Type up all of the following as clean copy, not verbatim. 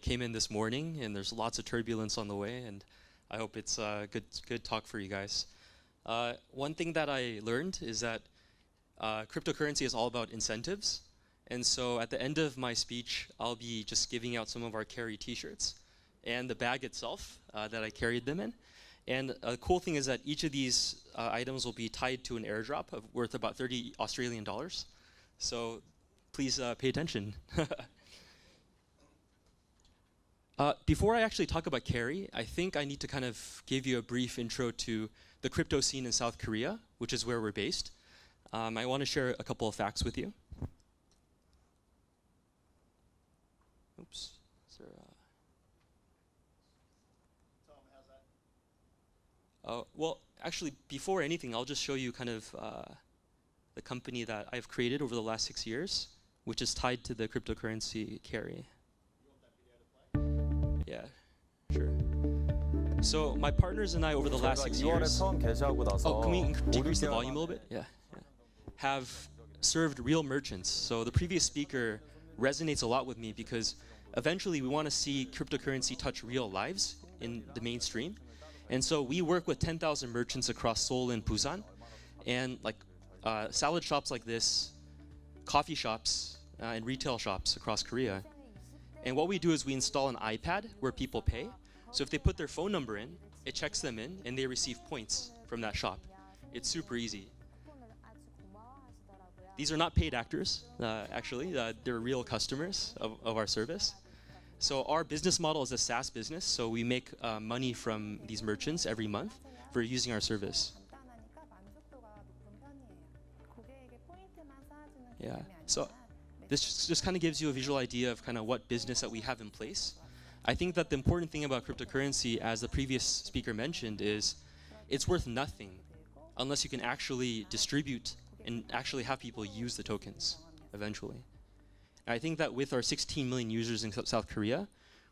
came in this morning, and there's lots of turbulence on the way, and I hope it's a good talk for you guys. One thing that I learned is that cryptocurrency is all about incentives. And so at the end of my speech, I'll be just giving out some of our carry t-shirts and the bag itself that I carried them in. And a cool thing is that each of these items will be tied to an airdrop worth about 30 Australian dollars. So please pay attention. Before I actually talk about carry, I think I need to kind of give you a brief intro to the crypto scene in South Korea, which is where we're based. I want to share a couple of facts with you. Oops. Is there Tom, how's that? Well, actually, before anything, I'll just show you kind of the company that I've created over the last 6 years, which is tied to the cryptocurrency carry. You want that video to play? Yeah, sure. So my partners and I over the last 6 years, can we decrease the volume a little bit? Yeah. Have served real merchants. So the previous speaker resonates a lot with me because eventually we want to see cryptocurrency touch real lives in the mainstream. And so we work with 10,000 merchants across Seoul and Busan, and like salad shops like this, coffee shops, and retail shops across Korea. And what we do is we install an iPad where people pay. So if they put their phone number in, it checks them in, and they receive points from that shop. It's super easy. These are not paid actors, actually. They're real customers of our service. So our business model is a SaaS business, so we make money from these merchants every month for using our service. Yeah, so this just kind of gives you a visual idea of kind of what business that we have in place. I think that the important thing about cryptocurrency, as the previous speaker mentioned, is it's worth nothing unless you can actually distribute and actually have people use the tokens eventually. And I think that with our 16 million users in South Korea,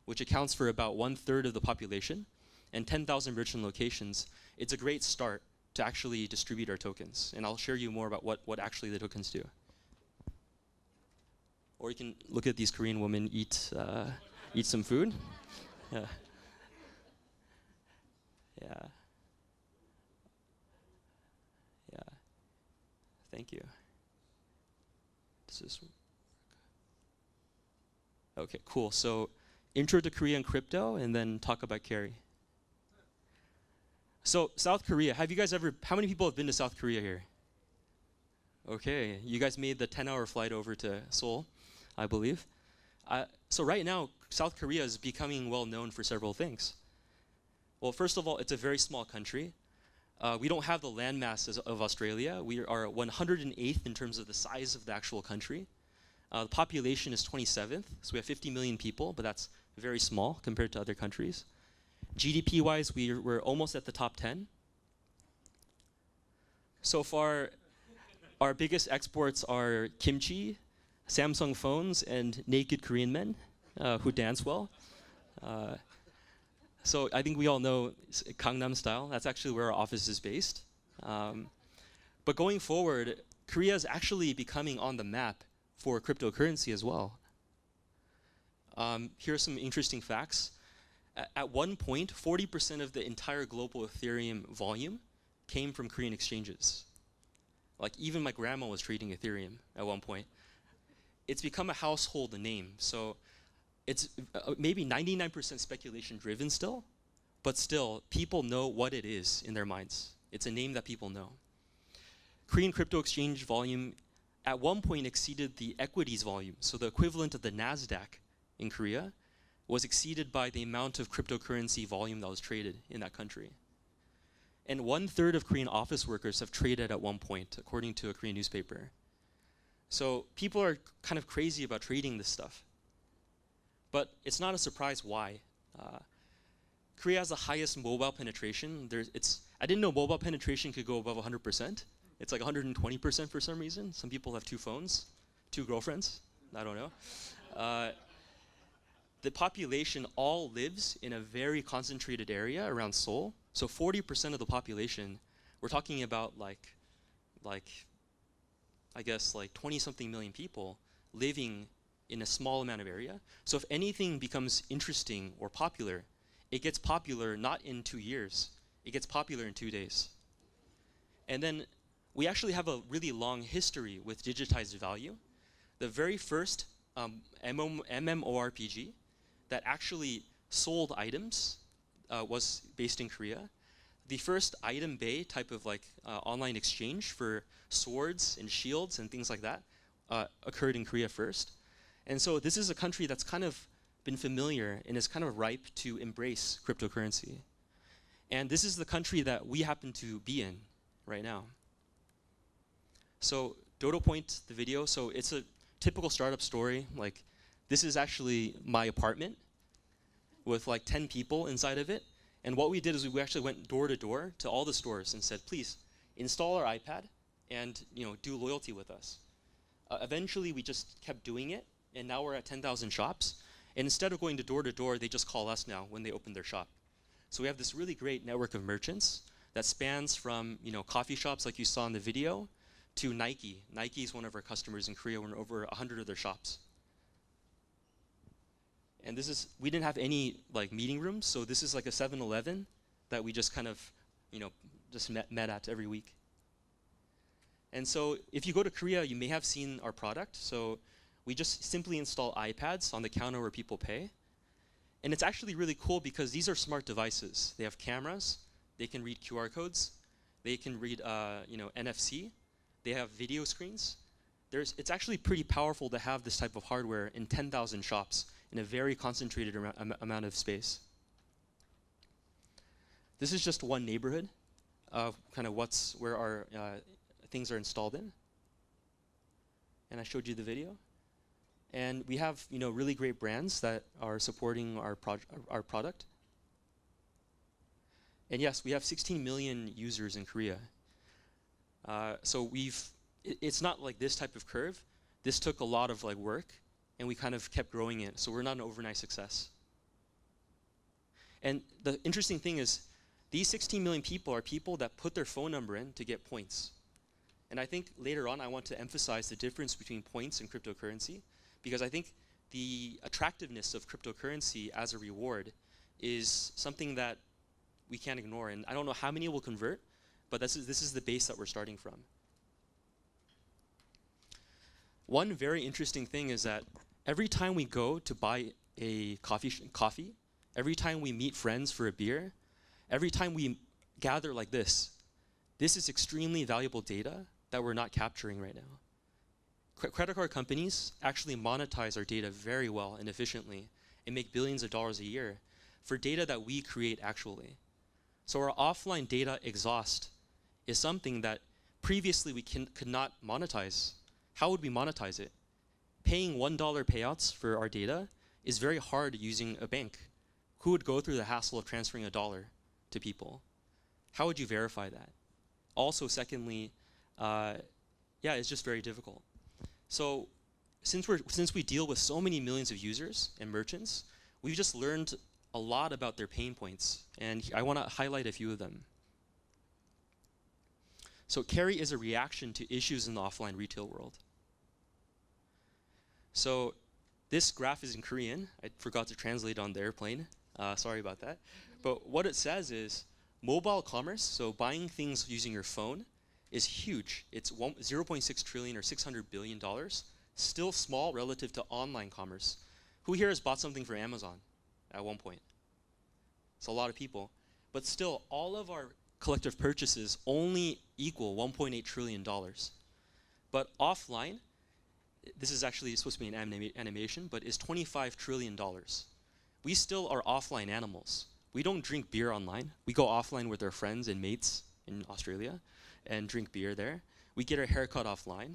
which accounts for about 1/3 of the population, and 10,000 merchant locations, it's a great start to actually distribute our tokens. And I'll share you more about what actually the tokens do. Or you can look at these Korean women eat some food. Yeah. Yeah. Yeah. Thank you. Does this work? Okay, cool. So intro to Korean crypto and then talk about carry. So South Korea, have you guys how many people have been to South Korea here? Okay, you guys made the 10-hour flight over to Seoul, I believe. So right now, South Korea is becoming well known for several things. Well, first of all, it's a very small country. We don't have the landmass of Australia. We are 108th in terms of the size of the actual country. The population is 27th, so we have 50 million people, but that's very small compared to other countries. GDP-wise, we're almost at the top 10. So far, our biggest exports are kimchi, Samsung phones, and naked Korean men who dance well. So I think we all know Gangnam Style. That's actually where our office is based. But going forward, Korea is actually becoming on the map for cryptocurrency as well. Here are some interesting facts. At one point, 40% of the entire global Ethereum volume came from Korean exchanges. Like even my grandma was trading Ethereum at one point. It's become a household name. So it's maybe 99% speculation driven still, but still people know what it is in their minds. It's a name that people know. Korean crypto exchange volume at one point exceeded the equities volume. So the equivalent of the NASDAQ in Korea was exceeded by the amount of cryptocurrency volume that was traded in that country. And 1/3 of Korean office workers have traded at one point, according to a Korean newspaper. So people are kind of crazy about trading this stuff. But it's not a surprise why. Korea has the highest mobile penetration. I didn't know mobile penetration could go above 100%. It's like 120% for some reason. Some people have 2 phones, 2 girlfriends. I don't know. The population all lives in a very concentrated area around Seoul. So 40% of the population, we're talking about like I guess like 20-something million people living in a small amount of area. So if anything becomes interesting or popular, it gets popular not in 2 years. It gets popular in 2 days. And then we actually have a really long history with digitized value. The very first MMORPG that actually sold items was based in Korea. The first item bay type of like online exchange for swords and shields and things like that occurred in Korea first. And so this is a country that's kind of been familiar and is kind of ripe to embrace cryptocurrency. And this is the country that we happen to be in right now. So Dodo Point, the video, so it's a typical startup story. Like, this is actually my apartment with like 10 people inside of it. And what we did is we actually went door to door to all the stores and said, please install our iPad and do loyalty with us. Eventually, we just kept doing it, and now we're at 10,000 shops. And instead of going to door, they just call us now when they open their shop. So we have this really great network of merchants that spans from coffee shops like you saw in the video to Nike. Nike is one of our customers in Korea. We're in over 100 of their shops. And we didn't have any like meeting rooms, so this is like a 7-Eleven that we just kind of just met at every week. And so if you go to Korea, you may have seen our product. So we just simply install iPads on the counter where people pay. And it's actually really cool because these are smart devices. They have cameras, they can read QR codes, they can read NFC, they have video screens. It's actually pretty powerful to have this type of hardware in 10,000 shops in a very concentrated amount of space. This is just one neighborhood of kind of where our things are installed in. And I showed you the video. And we have really great brands that are supporting our product. And yes, we have 16 million users in Korea. So it's not like this type of curve. This took a lot of like work, and we kind of kept growing it. So we're not an overnight success. And the interesting thing is, these 16 million people are people that put their phone number in to get points. And I think later on, I want to emphasize the difference between points and cryptocurrency, because I think the attractiveness of cryptocurrency as a reward is something that we can't ignore. And I don't know how many will convert, but this is the base that we're starting from. One very interesting thing is that every time we go to buy a coffee, every time we meet friends for a beer, every time we gather like this is extremely valuable data that we're not capturing right now. Credit card companies actually monetize our data very well and efficiently and make billions of dollars a year for data that we create actually. So our offline data exhaust is something that previously we could not monetize. How would we monetize it? Paying $1 payouts for our data is very hard using a bank. Who would go through the hassle of transferring $1 to people? How would you verify that? Also, secondly, it's just very difficult. So since we deal with so many millions of users and merchants, we've just learned a lot about their pain points, and I want to highlight a few of them. So carry is a reaction to issues in the offline retail world. So this graph is in Korean. I forgot to translate on the airplane. Sorry about that. But what it says is mobile commerce, so buying things using your phone, is huge. It's 0.6 trillion or $600 billion. Still small relative to online commerce. Who here has bought something for Amazon at one point? It's a lot of people. But still, all of our collective purchases only equal $1.8 trillion. But offline, this is actually supposed to be an animation, but is $25 trillion. We still are offline animals. We don't drink beer online. We go offline with our friends and mates in Australia and drink beer there. We get our hair cut offline,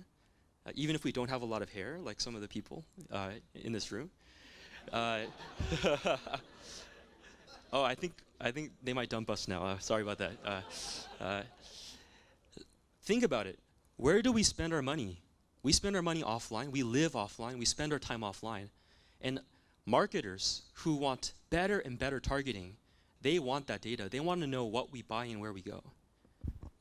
even if we don't have a lot of hair, like some of the people in this room. Oh, I think they might dump us now. Sorry about that. Think about it. Where do we spend our money? We spend our money offline. We live offline. We spend our time offline. And marketers who want better and better targeting, they want that data. They want to know what we buy and where we go.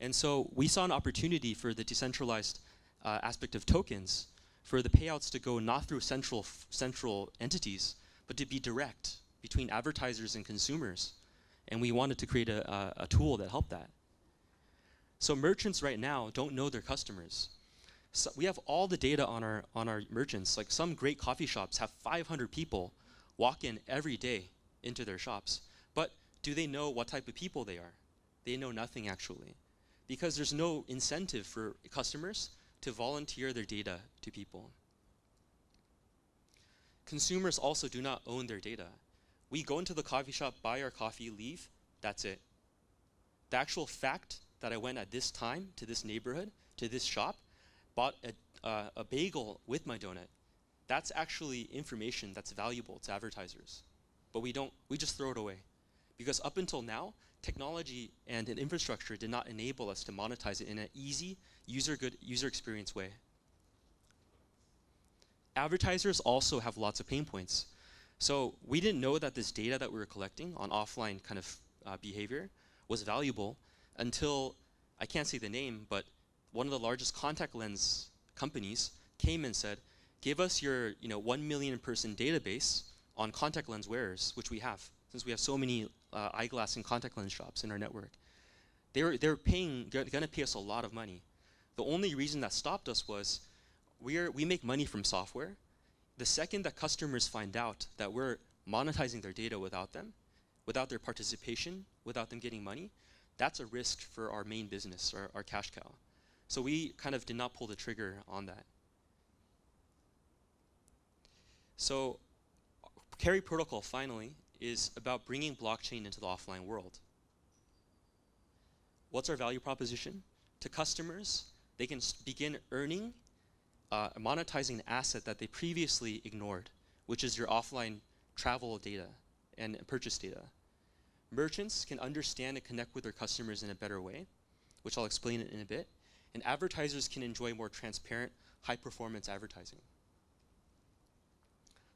And so we saw an opportunity for the decentralized aspect of tokens for the payouts to go not through central entities, but to be direct between advertisers and consumers. And we wanted to create a tool that helped that. So merchants right now don't know their customers. So we have all the data on our merchants. Like some great coffee shops have 500 people walk in every day into their shops. But do they know what type of people they are? They know nothing actually, because there's no incentive for customers to volunteer their data to people. Consumers also do not own their data. We go into the coffee shop, buy our coffee, leave, that's it. The actual fact that I went at this time to this neighborhood, to this shop, bought a bagel with my donut, that's actually information that's valuable to advertisers. But we just throw it away. Because up until now, technology and an infrastructure did not enable us to monetize it in an easy, user experience way. Advertisers also have lots of pain points. So we didn't know that this data that we were collecting on offline kind of behavior was valuable until, I can't say the name, but one of the largest contact lens companies came and said, give us your 1 million person database on contact lens wearers, which we have, since we have so many eyeglass and contact lens shops in our network. They're gonna pay us a lot of money. The only reason that stopped us was we make money from software. The second that customers find out that we're monetizing their data without them, without their participation, without them getting money, that's a risk for our main business, our cash cow. So we kind of did not pull the trigger on that. So Carry Protocol, finally, is about bringing blockchain into the offline world. What's our value proposition? To customers, they can begin earning, monetizing an asset that they previously ignored, which is your offline travel data and purchase data. Merchants can understand and connect with their customers in a better way, which I'll explain in a bit. And advertisers can enjoy more transparent, high-performance advertising.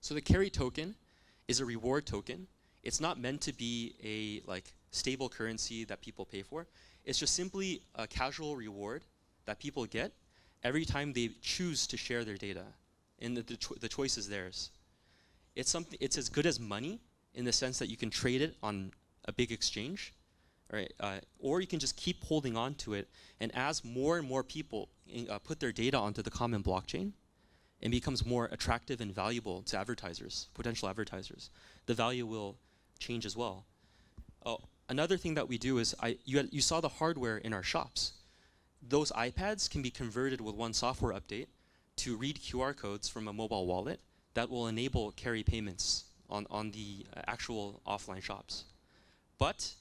So the Carry token is a reward token. It's not meant to be a stable currency that people pay for. It's just simply a casual reward that people get every time they choose to share their data, and the choice is theirs. It's as good as money in the sense that you can trade it on a big exchange, right? Or you can just keep holding on to it, and as more and more people put their data onto the common blockchain, it becomes more attractive and valuable to advertisers, potential advertisers. The value will change as well. Another thing that we do is, you saw the hardware in our shops. Those iPads can be converted with one software update to read QR codes from a mobile wallet that will enable carry payments on the actual offline shops. But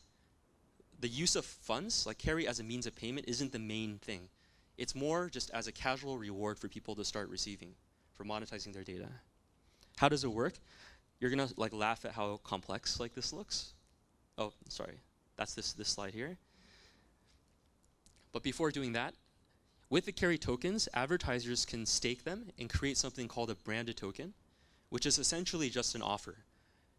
the use of funds, like carry as a means of payment, isn't the main thing. It's more just as a casual reward for people to start receiving, for monetizing their data. How does it work? You're gonna laugh at how complex this looks. Oh, sorry, that's this slide here. But before doing that, with the carry tokens, advertisers can stake them and create something called a branded token, which is essentially just an offer.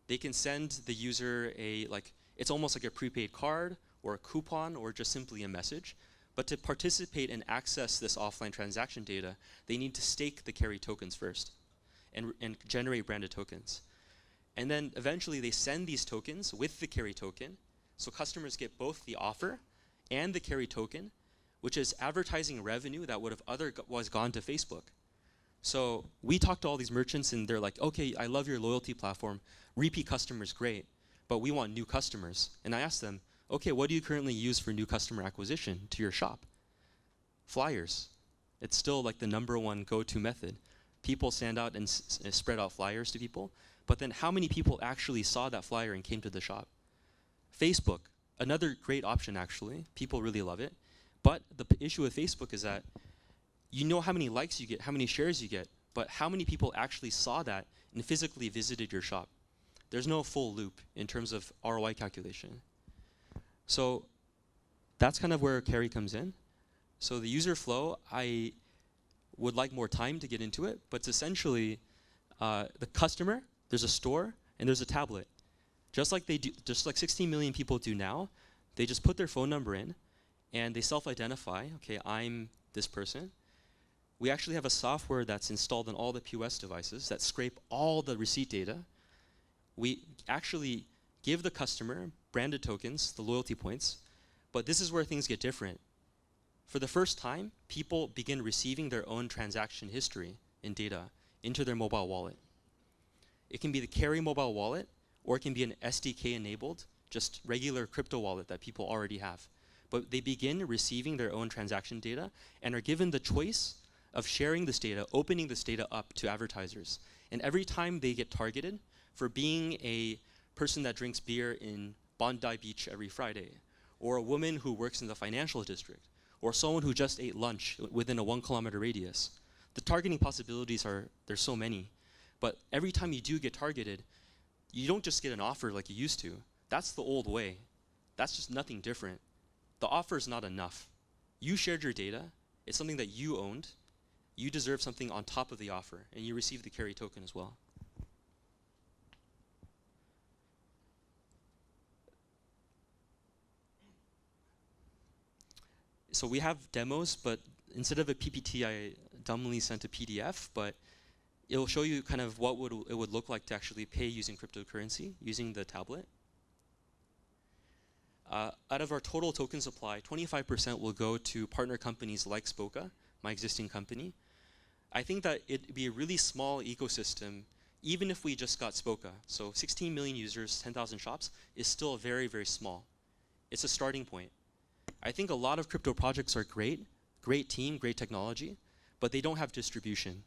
They can send the user it's almost like a prepaid card or a coupon or just simply a message. But to participate and access this offline transaction data, they need to stake the carry tokens first and generate branded tokens. And then eventually they send these tokens with the carry token, so customers get both the offer and the carry token, which is advertising revenue that would have otherwise gone to Facebook. So we talked to all these merchants and they're like, okay, I love your loyalty platform, repeat customers, great, but we want new customers. And I asked them, okay, what do you currently use for new customer acquisition to your shop? Flyers. It's still the #1 go-to method. People stand out and spread out flyers to people, but then how many people actually saw that flyer and came to the shop? Facebook, another great option actually. People really love it. But the issue with Facebook is that you know how many likes you get, how many shares you get, but how many people actually saw that and physically visited your shop? There's no full loop in terms of ROI calculation. So that's kind of where carry comes in. So the user flow, I would like more time to get into it, but it's essentially the customer, there's a store, and there's a tablet. Just like 16 million people do now, they just put their phone number in, and they self-identify, okay, I'm this person. We actually have a software that's installed on all the POS devices that scrape all the receipt data. We actually give the customer branded tokens, the loyalty points, but this is where things get different. For the first time, people begin receiving their own transaction history in data into their mobile wallet. It can be the Carry mobile wallet, or it can be an SDK-enabled, just regular crypto wallet that people already have. But they begin receiving their own transaction data and are given the choice of sharing this data, opening this data up to advertisers. And every time they get targeted for being a person that drinks beer in Bondi Beach every Friday, or a woman who works in the financial district, or someone who just ate lunch within a 1 kilometer radius, the targeting possibilities there's so many. But every time you do get targeted, you don't just get an offer like you used to. That's the old way. That's just nothing different. The offer is not enough. You shared your data. It's something that you owned. You deserve something on top of the offer, and you receive the carry token as well. So we have demos, but instead of a PPT, I dumbly sent a PDF, but it'll show you kind of what it would look like to actually pay using cryptocurrency, using the tablet. Out of our total token supply, 25% will go to partner companies like Spoqa, my existing company. I think that it'd be a really small ecosystem, even if we just got Spoqa. So 16 million users, 10,000 shops, is still very, very small. It's a starting point. I think a lot of crypto projects are great team, great technology, but they don't have distribution.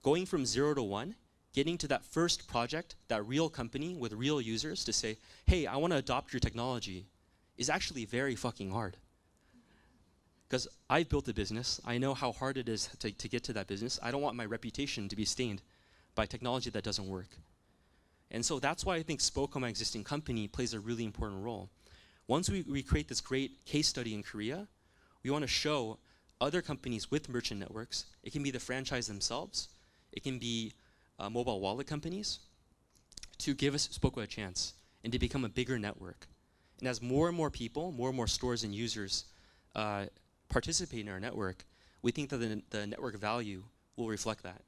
Going from 0 to 1, getting to that first project, that real company with real users to say, hey, I want to adopt your technology, is actually very fucking hard. Because I've built a business, I know how hard it is to get to that business. I don't want my reputation to be stained by technology that doesn't work. And so that's why I think Spoqa, my existing company, plays a really important role. Once we create this great case study in Korea, we want to show other companies with merchant networks. It can be the franchise themselves. It can be mobile wallet companies, to give us Spoqa a chance and to become a bigger network. And as more and more people, more and more stores and users participate in our network, we think that the network value will reflect that.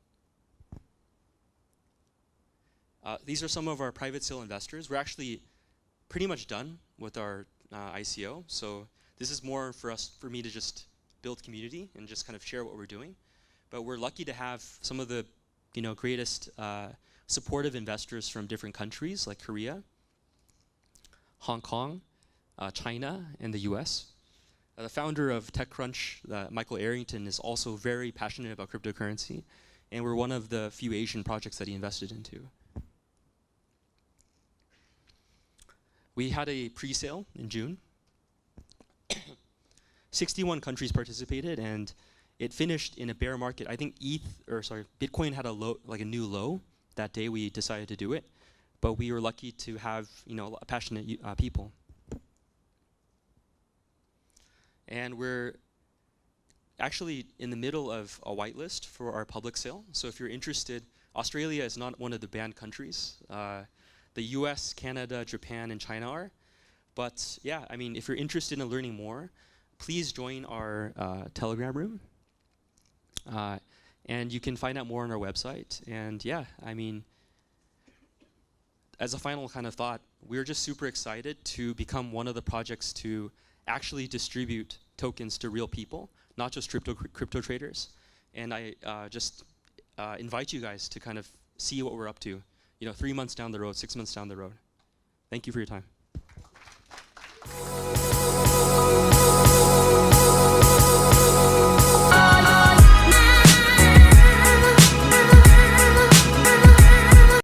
These are some of our private sale investors. We're actually pretty much done with our ICO. So this is more for me to just build community and just kind of share what we're doing. But we're lucky to have some of the greatest supportive investors from different countries like Korea, Hong Kong, China, and the US. The founder of TechCrunch, Michael Arrington, is also very passionate about cryptocurrency, and we're one of the few Asian projects that he invested into. We had a pre-sale in June. 61 countries participated, and it finished in a bear market. I think Bitcoin had a new low that day we decided to do it, but we were lucky to have passionate people. And we're actually in the middle of a whitelist for our public sale. So if you're interested, Australia is not one of the banned countries. The US, Canada, Japan, and China are. But yeah, I mean, if you're interested in learning more, please join our Telegram room. And you can find out more on our website. And yeah, I mean, as a final kind of thought, we're just super excited to become one of the projects to actually distribute tokens to real people, not just crypto traders. And I just invite you guys to kind of see what we're up to, 3 months down the road, 6 months down the road. Thank you for your time.